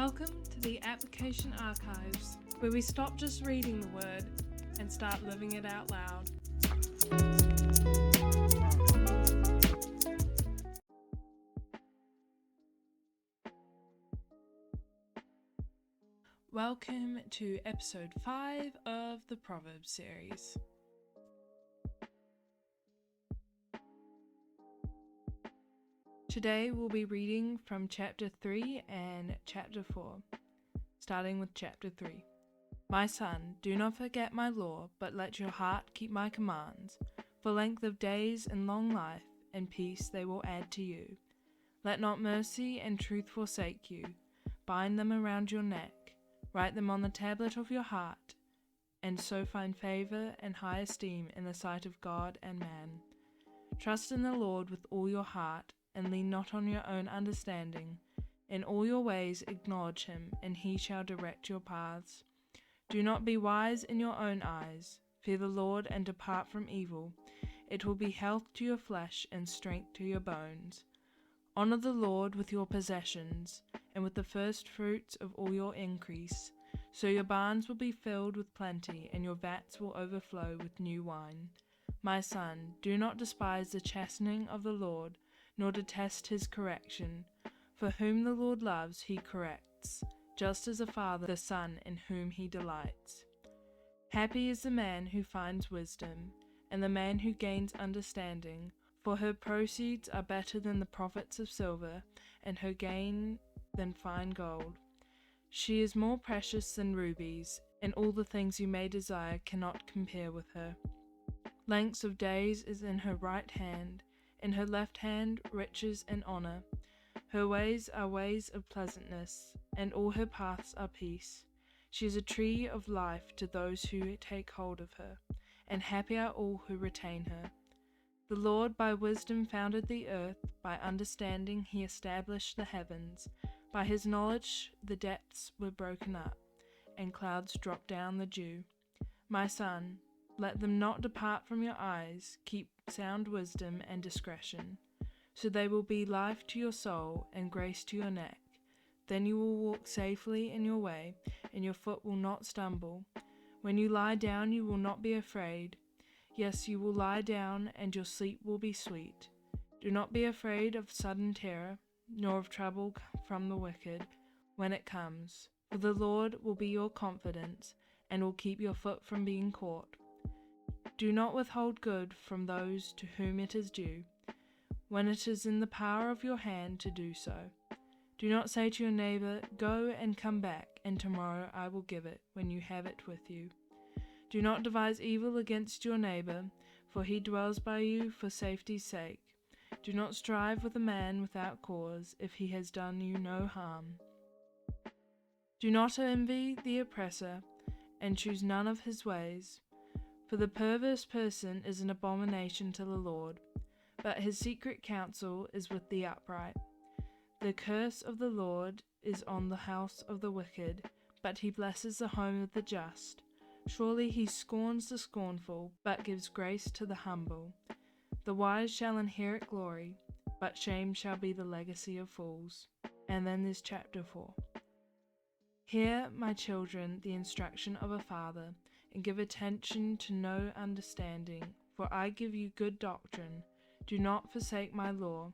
Welcome to the Application Archives, where we stop just reading the Word and start living it out loud. Welcome to episode 5 of the Proverbs series. Today we'll be reading from chapter 3 and chapter 4, starting with chapter 3. My son, do not forget my law, but let your heart keep my commands. For length of days and long life and peace they will add to you. Let not mercy and truth forsake you. Bind them around your neck. Write them on the tablet of your heart, and so find favor and high esteem in the sight of God and man. Trust in the Lord with all your heart, and lean not on your own understanding. In all your ways acknowledge him, and he shall direct your paths. Do not be wise in your own eyes. Fear the Lord and depart from evil. It will be health to your flesh and strength to your bones. Honor the Lord with your possessions, and with the first fruits of all your increase. So your barns will be filled with plenty, and your vats will overflow with new wine. My son, do not despise the chastening of the Lord, nor detest his correction. For whom the Lord loves, he corrects, just as a father the son in whom he delights. Happy is the man who finds wisdom, and the man who gains understanding, for her proceeds are better than the profits of silver, and her gain than fine gold. She is more precious than rubies, and all the things you may desire cannot compare with her. Length of days is in her right hand, in her left hand riches and honor. Her ways are ways of pleasantness, and all her paths are peace. She is a tree of life to those who take hold of her, and happy are all who retain her. The Lord by wisdom founded the earth, by understanding he established the heavens. By his knowledge the depths were broken up, and clouds dropped down the dew. My son, let them not depart from your eyes. Keep sound wisdom and discretion, so they will be life to your soul and grace to your neck. Then you will walk safely in your way, and your foot will not stumble. When you lie down, you will not be afraid. Yes, you will lie down, and your sleep will be sweet. Do not be afraid of sudden terror, nor of trouble from the wicked when it comes. For the Lord will be your confidence, and will keep your foot from being caught. Do not withhold good from those to whom it is due, when it is in the power of your hand to do so. Do not say to your neighbor, go and come back, and tomorrow I will give it, when you have it with you. Do not devise evil against your neighbor, for he dwells by you for safety's sake. Do not strive with a man without cause, if he has done you no harm. Do not envy the oppressor, and choose none of his ways. For the perverse person is an abomination to the Lord, but his secret counsel is with the upright. The curse of the Lord is on the house of the wicked, but he blesses the home of the just. Surely he scorns the scornful, but gives grace to the humble. The wise shall inherit glory, but shame shall be the legacy of fools. And then there's chapter 4. Hear, my children, the instruction of a father, and give attention to no understanding, for I give you good doctrine. Do not forsake my law.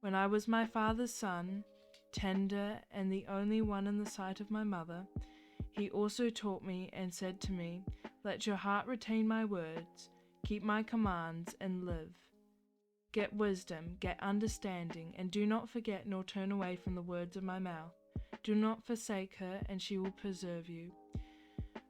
When I was my father's son, tender and the only one in the sight of my mother, he also taught me and said to me, let your heart retain my words, keep my commands, and live. Get wisdom, get understanding, and do not forget nor turn away from the words of my mouth. Do not forsake her, and she will preserve you.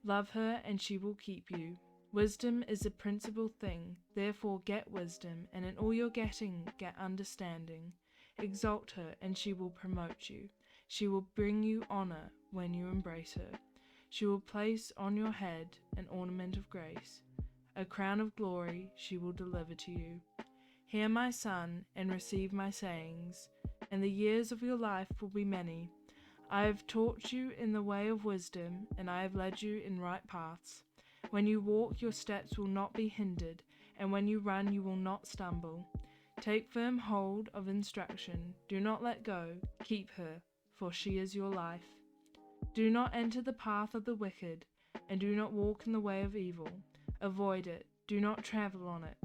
Love her, and she will keep you. Wisdom is the principal thing, therefore get wisdom, and in all your getting get understanding. Exalt her, and she will promote you. She will bring you honor when you embrace her. She will place on your head an ornament of grace. A crown of glory she will deliver to you. Hear, my son, and receive my sayings, and the years of your life will be many. I have taught you in the way of wisdom, and I have led you in right paths. When you walk, your steps will not be hindered, and when you run, you will not stumble. Take firm hold of instruction. Do not let go. Keep her, for she is your life. Do not enter the path of the wicked, and do not walk in the way of evil. Avoid it, do not travel on it.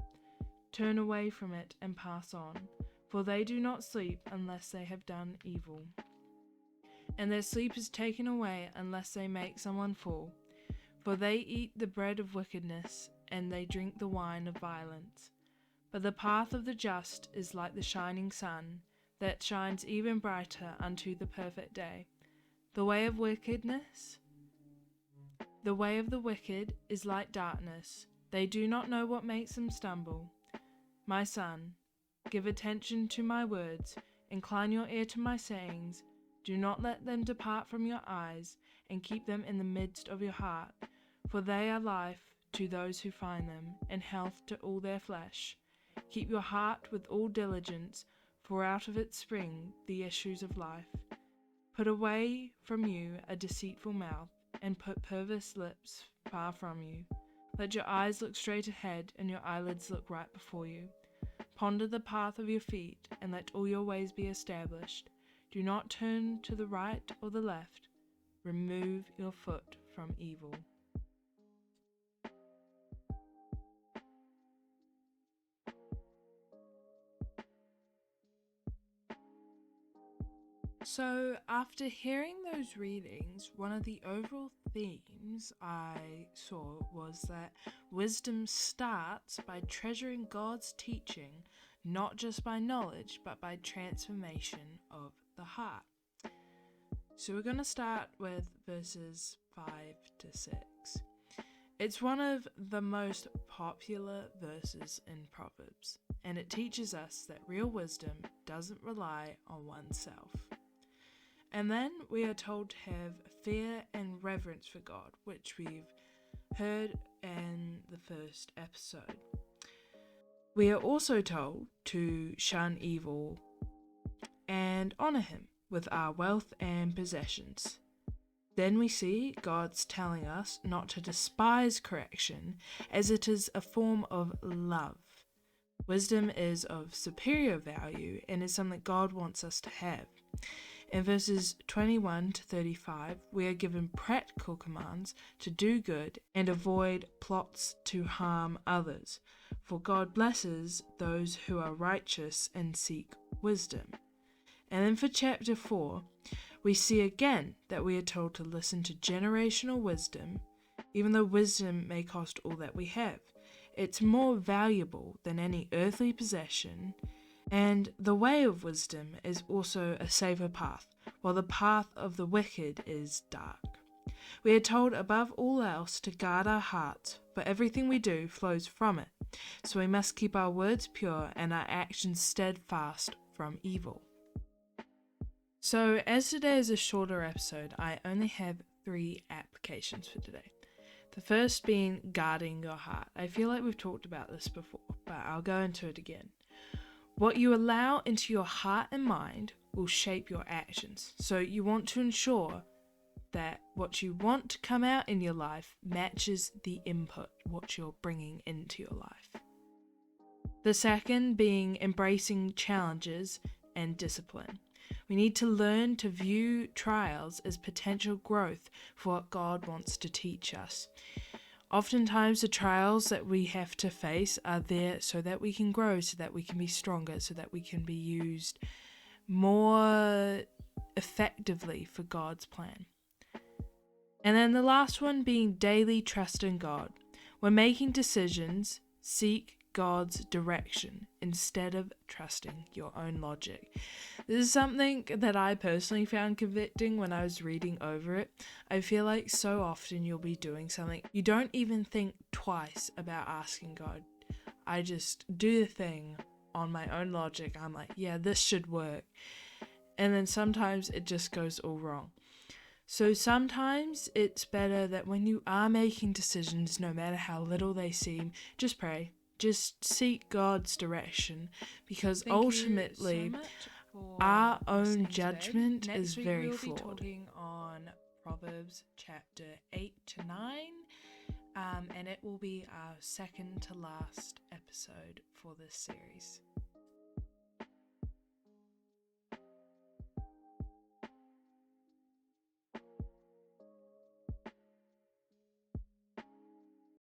Turn away from it and pass on, for they do not sleep unless they have done evil. And their sleep is taken away unless they make someone fall. For they eat the bread of wickedness, and they drink the wine of violence. But the path of the just is like the shining sun, that shines even brighter unto the perfect day. The way of the wicked is like darkness. They do not know what makes them stumble. My son, give attention to my words, incline your ear to my sayings. Do not let them depart from your eyes, and keep them in the midst of your heart, for they are life to those who find them, and health to all their flesh. Keep your heart with all diligence, for out of it spring the issues of life. Put away from you a deceitful mouth, and put perverse lips far from you. Let your eyes look straight ahead, and your eyelids look right before you. Ponder the path of your feet, and let all your ways be established. Do not turn to the right or the left. Remove your foot from evil. So, after hearing those readings, one of the overall themes I saw was that wisdom starts by treasuring God's teaching, not just by knowledge, but by transformation of the heart. So, we're going to start with verses 5 to 6. It's one of the most popular verses in Proverbs, and it teaches us that real wisdom doesn't rely on oneself. And then we are told to have fear and reverence for God, which we've heard in the first episode. We are also told to shun evil and honour Him with our wealth and possessions. Then we see God's telling us not to despise correction, as it is a form of love. Wisdom is of superior value and is something God wants us to have. In verses 21 to 35, we are given practical commands to do good and avoid plots to harm others, for God blesses those who are righteous and seek wisdom. And then for chapter 4, we see again that we are told to listen to generational wisdom, even though wisdom may cost all that we have. It's more valuable than any earthly possession, and the way of wisdom is also a safer path, while the path of the wicked is dark. We are told above all else to guard our hearts, for everything we do flows from it, so we must keep our words pure and our actions steadfast from evil. So, as today is a shorter episode, I only have 3 applications for today. The first being guarding your heart. I feel like we've talked about this before, but I'll go into it again. What you allow into your heart and mind will shape your actions. So you want to ensure that what you want to come out in your life matches the input, what you're bringing into your life. The second being embracing challenges and discipline. We need to learn to view trials as potential growth for what God wants to teach us. Oftentimes the trials that we have to face are there so that we can grow, so that we can be stronger, so that we can be used more effectively for God's plan. And then the last one being daily trust in God. When making decisions, seek God's direction instead of trusting your own logic. This is something that I personally found convicting when I was reading over it. I feel like so often you'll be doing something, you don't even think twice about asking God. I just do the thing on my own logic. I'm like, yeah, this should work. And then sometimes it just goes all wrong. So sometimes it's better that when you are making decisions, no matter how little they seem, just pray. Just seek God's direction, because ultimately our own judgment is very flawed. Next week we'll be talking on Proverbs chapter 8 to 9, and it will be our second to last episode for this series.